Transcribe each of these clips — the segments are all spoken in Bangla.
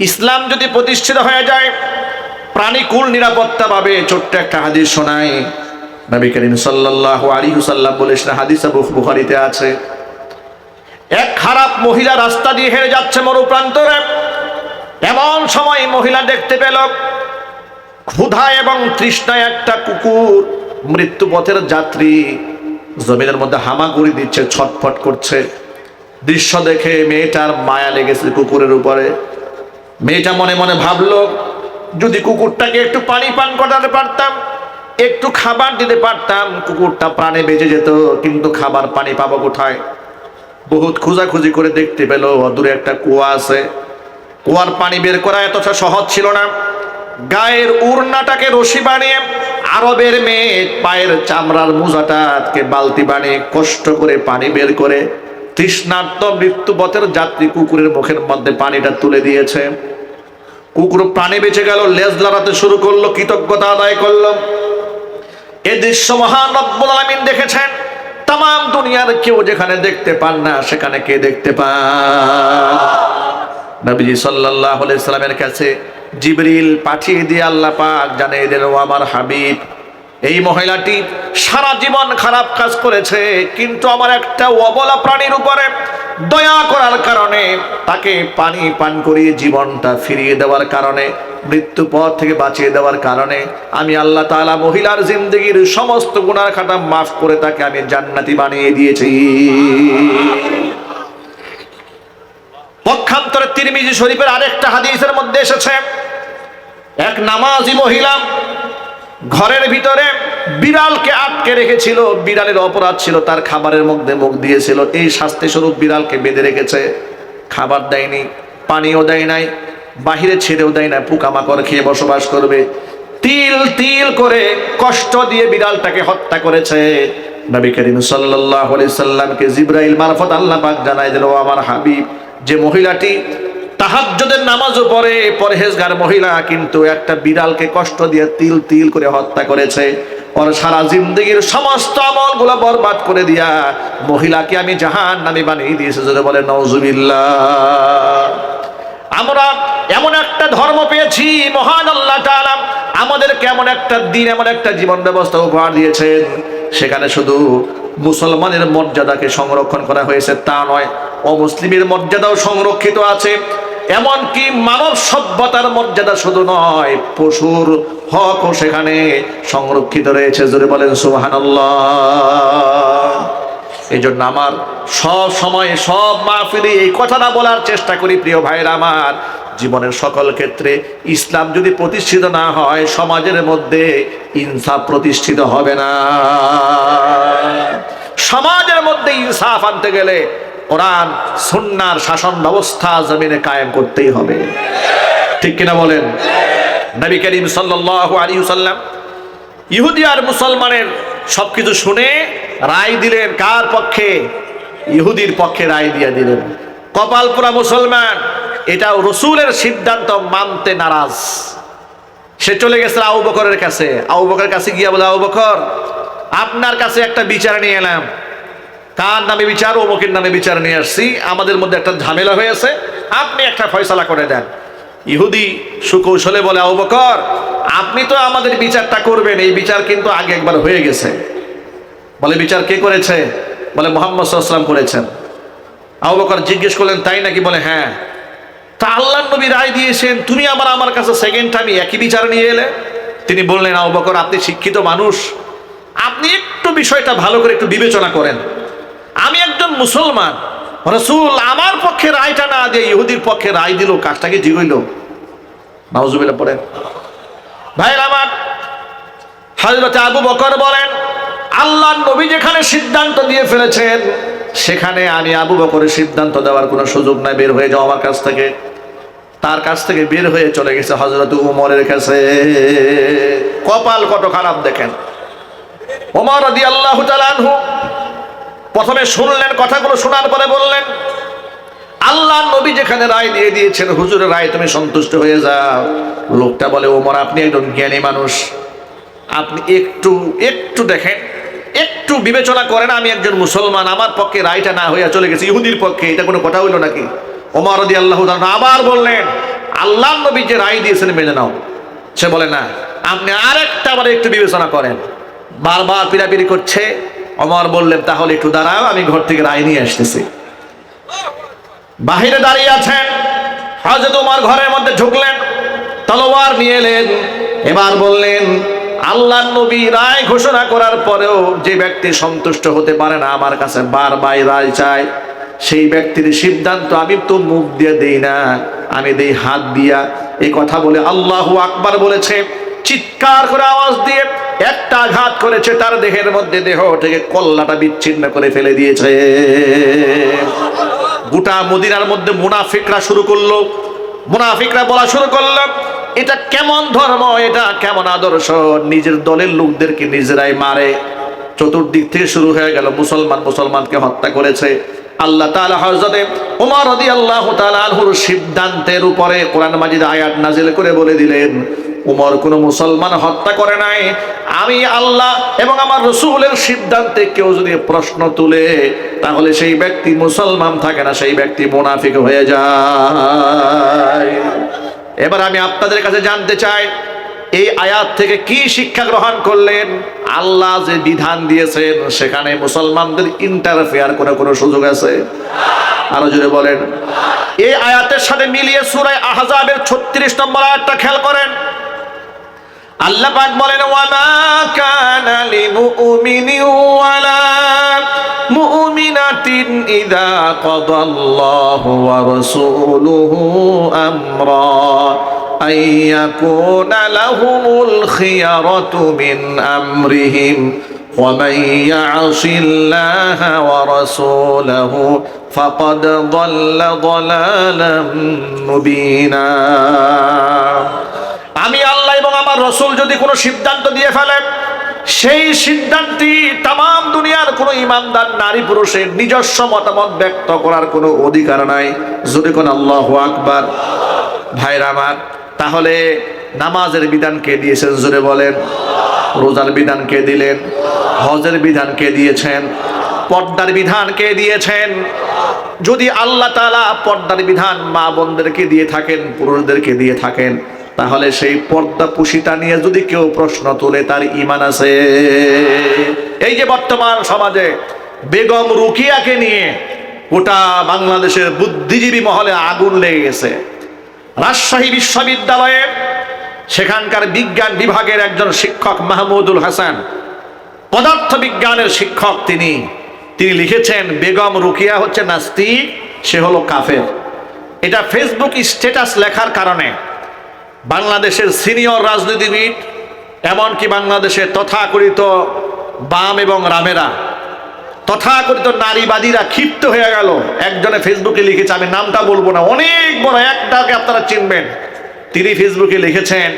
ইসলাম যদি প্রতিষ্ঠিত হয়ে যায়, প্রাণীকুল নিরাপত্তা পাবে। ছোট্ট একটা হাদিস শোনায়, নবী করিম সাল্লাল্লাহু আলাইহি ওয়াসাল্লাম বলেছেন, হাদিস বুখারীতে আছে, এক খারাপ মহিলা রাস্তা দিয়ে হেঁটে যাচ্ছে মরুপ্রান্তরে। এমন সময় মহিলা দেখতে পেল ক্ষুধা এবং তৃষ্ণায় একটা কুকুর, মৃত্যুপথের যাত্রী, জমিনের মধ্যে হামাগুড়ি দিচ্ছে, ছটফট করছে। দৃশ্য দেখে মেয়েটার মায়া লেগেছে কুকুরের উপরে। মেয়েটা মনে মনে ভাবলো, যদি কুকুরটাকে একটু পানি পান করাতে পারতাম, একটু খাবার দিতে পারতাম, কুকুরটা প্রাণে বেঁচে যেত। কিন্তু খাবার পানি পাবো কোথায়? বহুত খোঁজাখুঁজি করে দেখতে পেল অদূরে একটা কুয়া আছে। কুয়ার পানি বের করা এতটা সহজ ছিল না। গায়ের উড়নাটাকে রশি বানিয়ে, আরবের মেয়ে পায়ের চামড়ার মোজাটাকে বালতি বানিয়ে কষ্ট করে পানি বের করে তৃষ্ণার্ত মৃত্যুপথের যাত্রী কুকুরের মুখের মধ্যে পানিটা তুলে দিয়েছে। কুকুর প্রাণে বেঁচে গেল, লেজ লড়াতে শুরু করলো, কৃতজ্ঞতা আদায় করলো। এ দৃশ্য মহান রব্বুল আলামিন দেখেছেন। তাম দুনিয়ার কেউ যেখানে দেখতে পান না, সেখানে কে দেখতে পান? নবীজি সাল্লাল্লাহু আলাইহি সাল্লামের কাছে জিবরিল পাঠিয়ে দিয়ে আল্লাহ পাক জানিয়ে দিলেন, ও আমার হাবিব, এই মহিলাটি সারা জীবন খারাপ কাজ করেছে, কিন্তু আমার একটা অবলা প্রাণীর উপরে দয়া করার কারণে, তাকে পানি পান করিয়ে জীবনটা ফিরিয়ে দেওয়ার কারণে, মৃত্যু পথ থেকে বাঁচিয়ে দেওয়ার কারণে আমি আল্লাহ তাআলা মহিলার জিন্দেগির সমস্ত গুনাহ খাতা মাফ করে তাকে আমি জান্নাতি বানিয়ে দিয়েছি। পক্ষান্তরে তিরমিজি শরীফের আরেকটা হাদিসের মধ্যে এসেছে, এক নামাজি মহিলা ঘরের ভিতরে বিড়ালকে আটকে রেখেছিল। বিড়ালের অপরাধ ছিল, তার খাবারের মধ্যে মুখ দিয়েছিল। এই শাস্তি স্বরূপ বিড়ালকে বেঁধে রেখেছে, খাবার দেয়নি, পানিও দেয় নাই, বাহিরে ছেড়েও দেয় না, পোকামাকড় খেয়ে বসবাস করবে। তিল তিল করে কষ্ট দিয়ে বিড়ালটাকে হত্যা করেছে। নবী করিম সাল্লাল্লাহু আলাইহি সাল্লামকে জিবরাইল মারফত আল্লাহ পাক জানায় দিল, ও আমার হাবিব, যে মহিলাটি তাহাজ্জুদের নামাজও পড়ে, পরহেজগার মহিলা, কিন্তু একটা বিড়ালকে কষ্ট দিয়ে তিল তিল করে হত্যা করেছে, ওর সারা জিন্দেগির সমস্ত আমলগুলো বরবাদ করে দিয়া মহিলাকে আমি জাহান্নামী বানিয়ে দিয়েছি। যদি বলে নাউজুবিল্লাহ। আমরা এমন একটা ধর্ম পেয়েছি, মহান আল্লাহ তাআলা আমাদেরকে এমন একটা দিন, এমন একটা জীবন ব্যবস্থা উপহার দিয়েছেন, সেখানে শুধু মুসলমানের মর্যাদাকে সংরক্ষণ করা হয়েছে তা নয়, অমুসলিমের মর্যাদাও সংরক্ষিত আছে। এমনকি মানব সভ্যতার মর্যাদা শুধু নয়, পশুর হকও সেখানে সংরক্ষিত রয়েছে। জোরে বলেন সুবহানাল্লাহ। এই জন্য আমার সব সময় সব মাহফিলে এই কথাটা বলার চেষ্টা করি, প্রিয় ভাইরা আমার, জীবনের সকল ক্ষেত্রে ইসলাম যদি প্রতিষ্ঠিত না হয়, সমাজের মধ্যে ইনসাফ প্রতিষ্ঠিত হবে না। সমাজের মধ্যে ইনসাফ আনতে গেলে কোরআন সুন্নাহর শাসন ব্যবস্থা জমিনে কায়েম করতেই হবে। ঠিক কিনা বলেন? নবী করিম সাল্লাল্লাহু আলাইহি ওয়াসাল্লাম ইহুদি আর মুসলমানের সবকিছু শুনে রায় দিলেন কার পক্ষে? ইহুদির পক্ষে রায় দিয়ে দিলেন। কপাল পোড়া মুসলমান, এটাও রসুলের সিদ্ধান্ত মানতে নারাজ। সে চলে গেছে আবু বকরের কাছে। আবু বকরের কাছে গিয়া বলে, আবু বকর, আপনার কাছে একটা বিচার নিয়ে এলাম। কার নামে বিচার? অমুকের নামে বিচার নিয়ে আসছি, আমাদের মধ্যে একটা ঝামেলা হয়েছে, আপনি একটা ফয়সালা করে দেন। ইহুদি সুকৌশলে বলে, আবু বকর, আপনি তো আমাদের বিচারটা করবেন, এই বিচার কিন্তু আগে একবার হয়ে গেছে। বলে, বিচার কে করেছে? বলে, মুহাম্মদ সাল্লাল্লাহু আলাইহি ওয়াসাল্লাম করেছেন। আবু বকর জিজ্ঞেস করলেন, তাই নাকি? বলে, হ্যাঁ। তা আল্লাহর নবী রায় দিয়েছেন, তুমি আমার কাছে সেকেন্ড টাইম একই বিচার নিয়ে এলে? তিনি বললেন, আবু বকর, আপনি শিক্ষিত মানুষ, আপনি একটু বিষয়টা ভালো করে একটু বিবেচনা করেন। আমি একজন মুসলমান, রাসূল আমার পক্ষে রায়টা না দিয়ে ইহুদির পক্ষে রায় দিল, কাজটাকে ঠিক হইল? নাউজুবিল্লাহ পড়েন। ভাইরা আমার, হযরত আবু বকর বলেন, আল্লাহর নবী যেখানে সিদ্ধান্ত দিয়ে ফেলেছেন, সেখানে আমি আবু বকরের সিদ্ধান্ত দেওয়ার কোনো সুযোগ নাই, বের হয়ে যাও আমার কাছ থেকে। তার কাছ থেকে বের হয়ে চলে গেছে হযরত উমরের কাছে। কপাল কত খারাপ দেখেন। ওমর রাদিয়াল্লাহু তাআলা আনহু প্রথমে শুনলেন, কথাগুলো শোনার পরে বললেন, আল্লাহর নবী যেখানে রায় দিয়ে দিয়েছেন, হুজুরের রায় তুমি সন্তুষ্ট হয়ে যাও। লোকটা বলে, ওমর, আপনি একজন জ্ঞানী মানুষ, আপনি একটু দেখেন, একটু বিবেচনা করেন, আমি একজন মুসলমান, আমার পক্ষে রায়টা না হইয়া চলে গেছে ইহুদির পক্ষে, এটা কোনো কথা হইল নাকি? ওমর রাদিয়াল্লাহু তাআলা আবার বললেন, আল্লাহ নবী যে রায় দিয়েছেন মেনে নাও। সে বলে না, আপনি আরেকটা বার একটু বিবেচনা করেন। বারবার পিড়াপিড়ি করছে। ওমর বললেন, তাহলে একটু দাঁড়াও, আমি ঘর থেকে রায় নিয়ে আসতেছি। বাহিরে দাঁড়িয়ে আছেন। হযরত ওমর ঘরের মধ্যে ঢুকলেন, তলোয়ার নিয়ে এলেন। এবার বললেন, আল্লাহর নবী রায় ঘোষণা করার পরেও যে ব্যক্তি সন্তুষ্ট হতে পারে না, আমার কাছে বারবার রায় চায়, সেই ব্যক্তির সিদ্ধান্ত আমি তো মুখ দিয়ে দেই না, আমি দেই হাত দিয়া। এই কথা বলে আল্লাহু আকবার বলেছে। চিৎকার করে আওয়াজ দিয়ে একটা আঘাত করেছে তার দেহের মধ্যে, দেহ থেকে কল্লাটা বিচ্ছিন্ন করে ফেলে দিয়েছে। গোটা মদিনার মধ্যে মুনাফিকরা শুরু করলো, মুনাফিকরা বলা শুরু করলো, এটা কেমন ধর্ম, এটা কেমন আদর্শ, নিজের দলের লোকদেরকে নিজেরাই মারে। চতুর্দিক থেকে শুরু হয়ে গেল, মুসলমানকে হত্যা করেছে। আল্লাহ তাআলা হযরত ওমর রাদিয়াল্লাহু তাআলা আনহুর সিদ্ধান্তের উপরে কোরআন মাজিদ আয়াত নাজিল করে বলে দিলেন, ওমর কোন মুসলমান হত্যা করে নাই। আমি আল্লাহ এবং আমার রাসূলের সিদ্ধান্তে কেউ যদি প্রশ্ন তুলে, তাহলে সেই ব্যক্তি মুসলমান থাকে না, সেই ব্যক্তি মুনাফিক হয়ে যায়। এবার আমি আপনাদের কাছে জানতে চাই, এই আয়াত থেকে কি শিক্ষা গ্রহণ করলেন? আল্লাহ যে বিধান দিয়েছেন সেখানে মুসলমানদের ইন্টারফেয়ার করার কোনো সুযোগ আছে? আরো জোরে বলেন। এই আয়াতের সাথে মিলিয়ে সূরা আহজাবের 36 নম্বর আয়াতটা খেয়াল করেন। আল্লাহ পাক বলেন, ওয়ামা কানা লিমুমিনিন ওয়ালা মুমিনাতিন ইযা কাদাল্লাহু ওয়া রাসূলুহু আমরা আইয়াকুনা লাহুমুল খিয়ারাতু মিন আমরিহিম ওয়া মান ইয়াসিল্লাহা ওয়া রাসূলাহু ফাকাদ দাল্লা দালালাম মুবিনা। আমি আল্লাহ এবং আমার রাসূল যদি কোনো সিদ্ধান্ত দিয়ে ফেলে, সেই সিদ্ধান্তই তাম দুনিয়ার কোনো ইমানদার নারী পুরুষের নিজস্ব মতামত ব্যক্ত করার কোনো অধিকার নাই। যদি কোন আল্লাহু আকবার। ভাইরা আমার, তাহলে নামাজের বিধান কে দিয়েছেন? জোরে বলেন। রোজার বিধান কে দিলেন? হজের বিধান কে দিয়েছেন? পর্দার বিধান কে দিয়েছেন? যদি আল্লাহ তাআলা পর্দার বিধান মা বোনদেরকে দিয়ে থাকেন, পুরুষদেরকে দিয়ে থাকেন, তাহলে সেই পর্দা পুশিতা নিয়ে যদি কেউ প্রশ্ন তোলে, তার ঈমান আছে? এই যে বর্তমান সমাজে বেগম রুকিয়াকে নিয়ে গোটা বাংলাদেশের বুদ্ধিজীবী মহলে আগুন লেগে গেছে। রাজশাহী বিশ্ববিদ্যালয়ে সেখানকার বিজ্ঞান বিভাগের একজন শিক্ষক মাহমুদুল হাসান, পদার্থ বিজ্ঞানের শিক্ষক, তিনি লিখেছেন বেগম রুকিয়া হচ্ছে নাস্তিক, সে হলো কাফের। এটা ফেসবুক স্ট্যাটাস লেখার কারণে বাংলাদেশের সিনিয়র রাজনীতিবিদ, এমনকি বাংলাদেশের তথাকথিত বাম এবং রামেরা, তথাকথিত নারীবাদীরা ক্ষিপ্ত হয়ে গেল। একজনে ফেসবুকে লিখেছে, আমি নামটা বলবো না, অনেক বড় একটাকে আপনারা চিনবেন। তিনি ফেসবুকে লিখেছেন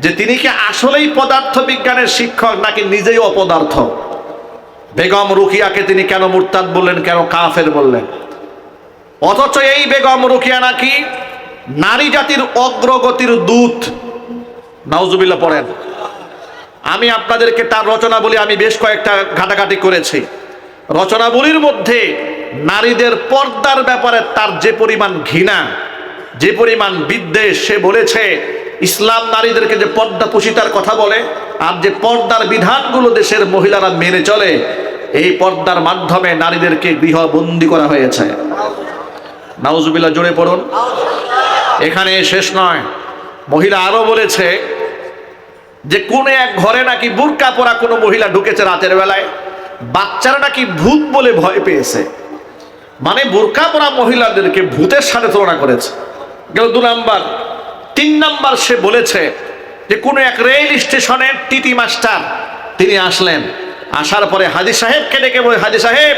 যে তিনি কি আসলেই পদার্থ বিজ্ঞানের শিক্ষক নাকি নিজেই অপদার্থ। বেগম রুকিয়াকে তিনি কেন মুরতাদ বললেন, কেন কাফের বললেন? অথচ এই বেগম রুকিয়া নাকি নারী জাতির অগ্রগতির দূত। নাউজুবিল্লাহ পড়েন। আমি আপনাদেরকে তার রচনাবলী আমি বেশ কয়েকটা ঘাটাঘাটি করেছি। রচনাবলীর মধ্যে নারীদের পর্দার ব্যাপারে তার যে পরিমাণ ঘৃণা, যে পরিমাণ বিদ্বেষ, সে বলেছে ইসলাম নারীদেরকে যে পর্দা পুশিতার কথা বলে, আর যে পর্দার বিধানগুলো দেশের মহিলারা মেনে চলে, এই পর্দার মাধ্যমে নারীদেরকে গৃহবন্দী করা হয়েছে। নাউজুবিল্লাহ জোরে পড়ুন। এখানে শেষ নয়, মহিলা আরো বলেছে যে কোন এক ঘরে নাকি বুরকা পরা কোনো মহিলা ঢুকেছে রাতের বেলায়, বাচ্চারা নাকি ভূত বলে ভয় পেয়েছে। মানে বুরকা পরা মহিলাদেরকে ভূতের সাথে তুলনা করেছে। গেল 2 নাম্বার। 3 নাম্বার, সে বলেছে যে কোনো এক রেল স্টেশনে টিটি মাস্টার তিনি আসলেন, আসার পরে হাজী সাহেবকে ডেকে বলে, হাজী সাহেব,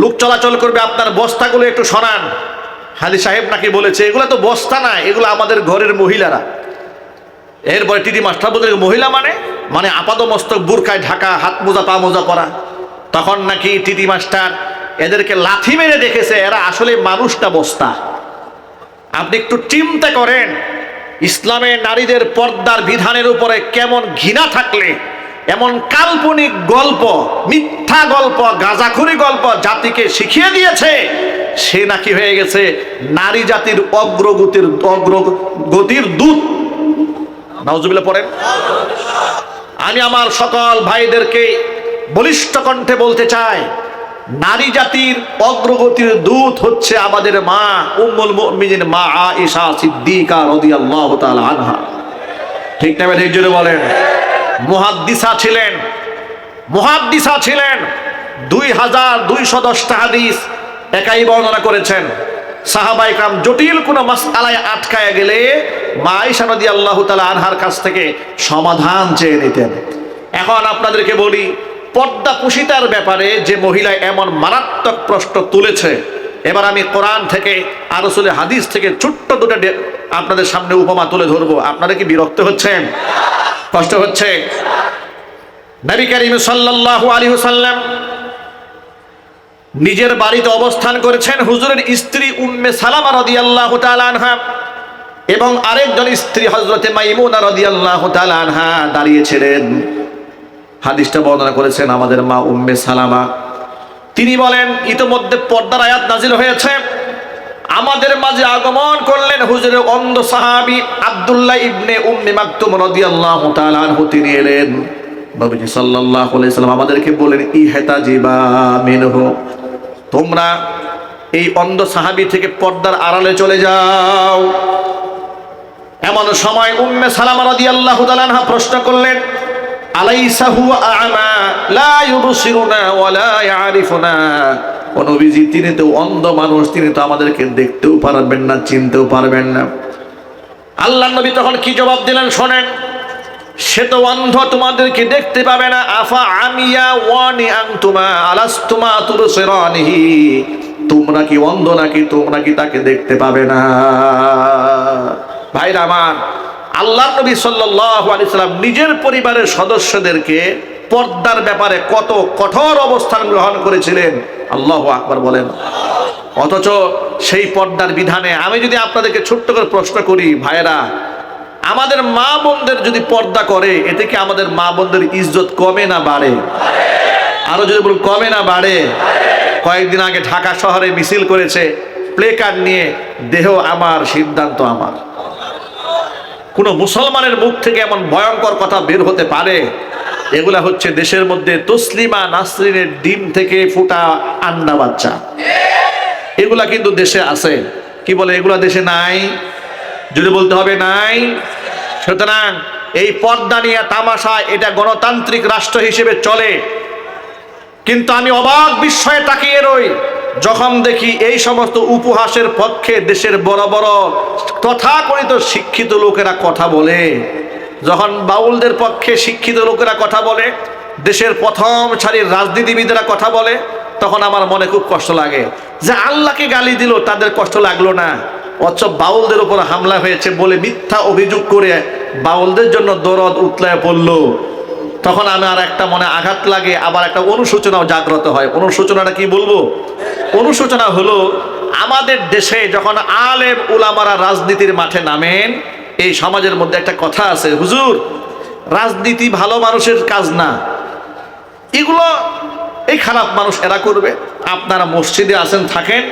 লোক চলাচল করবে, আপনার বস্তাগুলো একটু সরান। হাজী সাহেব নাকি বলেছে, এগুলো তো বস্তা না, এগুলো আমাদের ঘরের মহিলারা। এরপরে টিটি মাস্টার বলতে, মহিলা মানে আপাদমস্তক বুরকায় ঢাকা, হাত মোজা পা মোজা পরা। তখন নাকি টিটি মাস্টার এদেরকে লাথি মেরে দেখেছে এরা আসলে মানুষটা বস্তা। আপনি একটু চিন্তা করেন, ইসলামে নারীদের পর্দার বিধানের উপরে কেমন ঘৃণা থাকলে এমন কাল্পনিক গল্প, মিথ্যা গল্প, গাঁজাখুরি গল্প জাতিকে শিখিয়ে দিয়েছে, সে নাকি হয়ে গেছে নারী জাতির অগ্রগতির দূত। নাউজুবিল্লাহ পড়েন। আমি আমার সকল ভাইদেরকে বলিষ্ঠ কণ্ঠে বলতে চাই, নারী জাতির অগ্রগতির দূত হচ্ছে আমাদের মা উম্মুল মুমিনিন মা আয়েশা সিদ্দিকা রাদিয়াল্লাহু তাআলা আনহা। ঠিক না ঠিক জোরে বলেন। মুহাদ্দিসা ছিলেন 2210টা হাদিস একাই বর্ণনা করেছেন। সাহাবায়ে کرام জটিল কোনো মাসআলায় আটকায় গেলে মা আয়েশা রাদিয়াল্লাহু তাআলা আনহার কাছ থেকে সমাধান চেয়ে নিতেন। এখন আপনাদেরকে বলি, পর্দা পুশিতার ব্যাপারে যে মহিলা এমন মারাত্মক প্রশ্ন তুলেছে, এবার আমি কোরআন থেকে আর রাসূলের হাদিস থেকে ছোট্ট দুটো আপনাদের সামনে উপমা তুলে ধরবো। আপনারা কি বিরক্ত হচ্ছেন? কষ্ট হচ্ছে? নবী করিম সাল্লাল্লাহু আলাইহি ওয়াসাল্লাম নিজের বাড়িতে অবস্থান করেছেন। হুজুরের স্ত্রী উম্মে সালামা রাদিয়াল্লাহু তাআলা আনহা এবং আরেকজন স্ত্রী হযরতে মাইমুনা রাদিয়াল্লাহু তাআলা আনহা দাঁড়িয়েছিলেন। হাদিসটা বর্ণনা করেছেন আমাদের মা উম্মে সালামা। তিনি বলেন, ইতোমধ্যে পর্দার আয়াত নাজিল হয়েছে, আমাদের মাঝে আগমন করলেন হুজুরের অন্ধ সাহাবী আব্দুল্লাহ ইবনে উম্মে মাকতুম রাদিয়াল্লাহু তাআলা আনহু। তিনি এলেন, নবীজি সাল্লাল্লাহু আলাইহি সাল্লাম আমাদেরকে বলেন, ইহতাজিবা মিনহু, তোমরা এই অন্ধ সাহাবী থেকে পর্দার আড়ালে চলে যাও। এমন সময় উম্মে সালামা রাদিয়াল্লাহু তাআলা আনহা প্রশ্ন করলেন, আলাইসা হুয়া আ'মা লা ইউবসিরুনা ওয়া লা ইয়ারিফুনা, ও নবীজি তিনি তো অন্ধ মানুষ, তিনি তো আমাদেরকে দেখতেও পারবেন না, চিনতেও পারবেন না। আল্লাহর নবী তখন কি জবাব দিলেন শোনেন, সে তো অন্ধ, তোমাদেরকে দেখতে পাবে না। আফা আমিয়া ওয়ানি আনতুমা আলাস্তুমা তুবসিরানিহি, তোমরা কি অন্ধ নাকি তোমরা কি তাকে দেখতে পাবে না? ভাইরা আমার, আল্লাহর নবী সাল্লাল্লাহু আলাইহি সাল্লাম নিজের পরিবারের সদস্যদেরকে পর্দার ব্যাপারে কত কঠোর অবস্থান গ্রহণ করেছিলেন। আল্লাহু আকবার বলেন। অথচ সেই পর্দার বিধানে আমি যদি আপনাদেরকে ছোট্ট করে প্রশ্ন করি, ভাইরা, আমাদের মা বোনদের যদি পর্দা করে, এতে কি আমাদের মা বোনদের ইজ্জত কমে না বাড়ে? আরো যদি বলুন, কমে না বাড়ে? কয়েকদিন আগে ঢাকা শহরে মিছিল করেছে প্লে কার্ড নিয়ে, দেহ আমার সিদ্ধান্ত আমার। কোন মুসলমানের মুখ থেকে এমন ভয়ঙ্কর কথা বের হতে পারে? এগুলা হচ্ছে দেশের মধ্যে তসলিমা নাসরিনের ডিম থেকে ফুটা আন্ডা বাচ্চা। এগুলা কিন্তু দেশে আছে। কি বলে, এগুলা দেশে নাই? যদি বলতে হবে নাই। সুতরাং এই পর্দা নিয়ে তামাশা, এটা গণতান্ত্রিক রাষ্ট্র হিসেবে চলে, কিন্তু আমি অবাক বিস্ময়ে তাকিয়ে রই যখন দেখি এই সমস্ত উপহাসের পক্ষে দেশের বড় বড় তথাকথিত শিক্ষিত লোকেরা কথা বলে। যখন বাউলদের পক্ষে শিক্ষিত লোকেরা কথা বলে, দেশের প্রথম সারির রাজনীতিবিদরা কথা বলে, তখন আমার মনে খুব কষ্ট লাগে যে আল্লাহকে গালি দিল, তাদের কষ্ট লাগলো না, অথচ বাউলদের উপর হামলা হয়েছে বলে মিথ্যা অভিযোগ করে বাউলদের জন্য দরদ উতলায় পড়লো। তখন আমার একটা মনে আঘাত লাগে, আবার একটা অনুশোচনাও জাগ্রত হয়। অনুশোচনাটা কি বলবো? অনুশোচনা হলো, আমাদের দেশে যখন আলেম উলামারা রাজনীতির মাঠে নামেন, এই সমাজের মধ্যে একটা কথা আছে, হুজুর রাজনীতি ভালো মানুষের কাজ না, এগুলো এই খারাপ মানুষ এরা করবে। আপনারা মসজিদে আসেন থাকেন,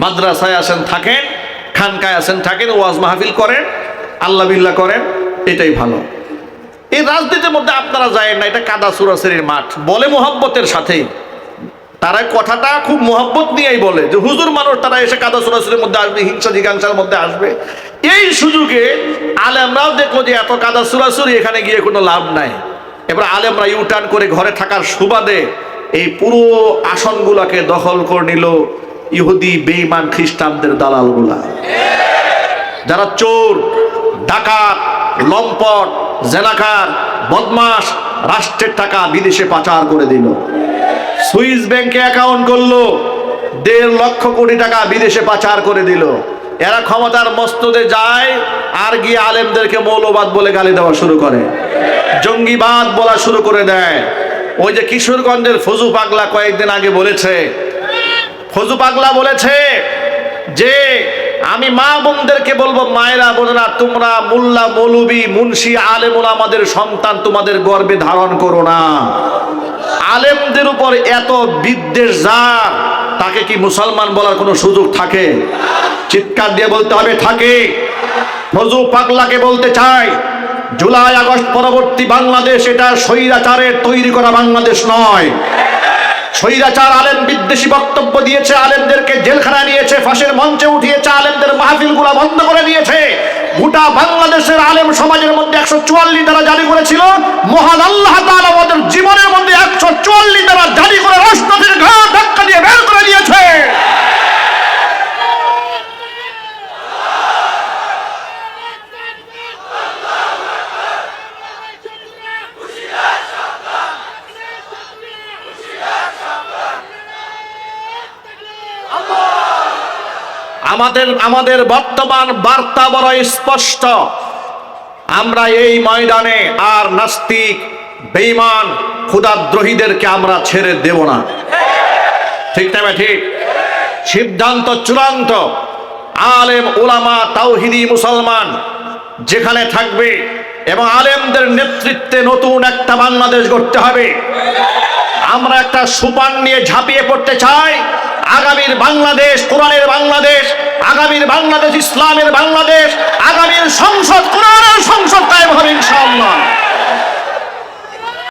মাদ্রাসায় আসেন থাকেন, খানকায় আসেন থাকেন, ওয়াজ মাহফিল করেন, আল্লাহ বিল্লাহ করেন, এটাই ভালো। এই রাজনীতির মধ্যে আপনারা যায় না, এটা কাদা সুরাসেরির মাঠ বলে মোহাব্বতের সাথেই। তারা কথাটা খুব মোহাব্বত নিয়েই বলে যে হুজুর মানুষ, তারা এসে কাদা সুরাসেরির মধ্যে আসবে, হিংসা জিজ্ঞাসার মধ্যে আসবে। এই সুযোগে আলেমরাও দেখলো যে এত কাদা সুরাসুরি, এখানে গিয়ে কোনো লাভ নাই। এবার আলেমরা ইউটার্ন করে ঘরে থাকার সুবাদে এই পুরো আসনগুলাকে দখল করে নিল ইহুদি বেঈমান খ্রিস্টানদের দালালগুলা, যারা চোর, ডাকাত, লম্পট, জেনাকার, বদমাস, রাষ্ট্রের টাকা বিদেশে পাচার করে দিল। সুইস ব্যাংকে অ্যাকাউন্ট করলো, 1.5 লক্ষ কোটি টাকা বিদেশে পাচার করে দিল। এরা ক্ষমতার মস্তদে যায় আর গিয়ে আলেমদেরকে মৌলবাদ বলে গালি দেওয়া শুরু করে, জঙ্গিবাদ বলা শুরু করে দেয়। ওই যে কিশোরগঞ্জের ফজু পাগলা কয়েকদিন আগে বলেছে, ফজু পাগলা বলেছে যে আমি মা বোনদেরকে বলবো, মায়েরা বোনেরা, তোমরা মোল্লা মৌলবী মুন্সি আলেম ওলামাদের সন্তান তোমাদের গর্ভে ধারণ করো না। আলেমদের উপর এত বিদ্বেষ যার, তাকে কি মুসলমান বলার কোনো সুযোগ থাকে? চিৎকার দিয়ে বলতে হবে থাকে। ফজু পাগলাকে বলতে চাই, জুলাই আগস্ট পরবর্তী বাংলাদেশ এটা স্বৈরাচারের তৈরি করা বাংলাদেশ নয়। স্বৈরাচার আলেম বিদ্বেষী বক্তব্য দিয়েছে, আলেমদেরকে জেলখানায় নিয়েছে, ফাঁসির মঞ্চে উঠিয়েছে, আলেমদের মাহফিলগুলো বন্ধ করে দিয়েছে। গোটা বাংলাদেশের আলেম সমাজের মধ্যে 144 ধারা জারি করেছিল। মহান আল্লাহ তাআলা আমাদের জীবনের মধ্যে 144 ধারা জারি করে রাষ্ট্রপতির ঘাড় ধাক্কা দিয়ে বের করে দিয়েছে। আমাদের বর্তমান বার্তা বড় স্পষ্ট। আমরা এই ময়দানে আর নাস্তিক, বেঈমান, খোদাদ্রোহীদেরকে আমরা ছেড়ে দেব না। ঠিক না ঠিক? সিদ্ধান্ত চূড়ান্ত। আলেম ওলামা তাওহীদি মুসলমান যেখানে থাকবে এবং আলেমদের নেতৃত্বে নতুন একটা বাংলাদেশ গড়তে হবে। আমরা একটা সোপান নিয়ে ঝাঁপিয়ে পড়তে চাই। আগামীর বাংলাদেশ কোরআনের বাংলাদেশ, আগামীর বাংলাদেশ ইসলামের বাংলাদেশ,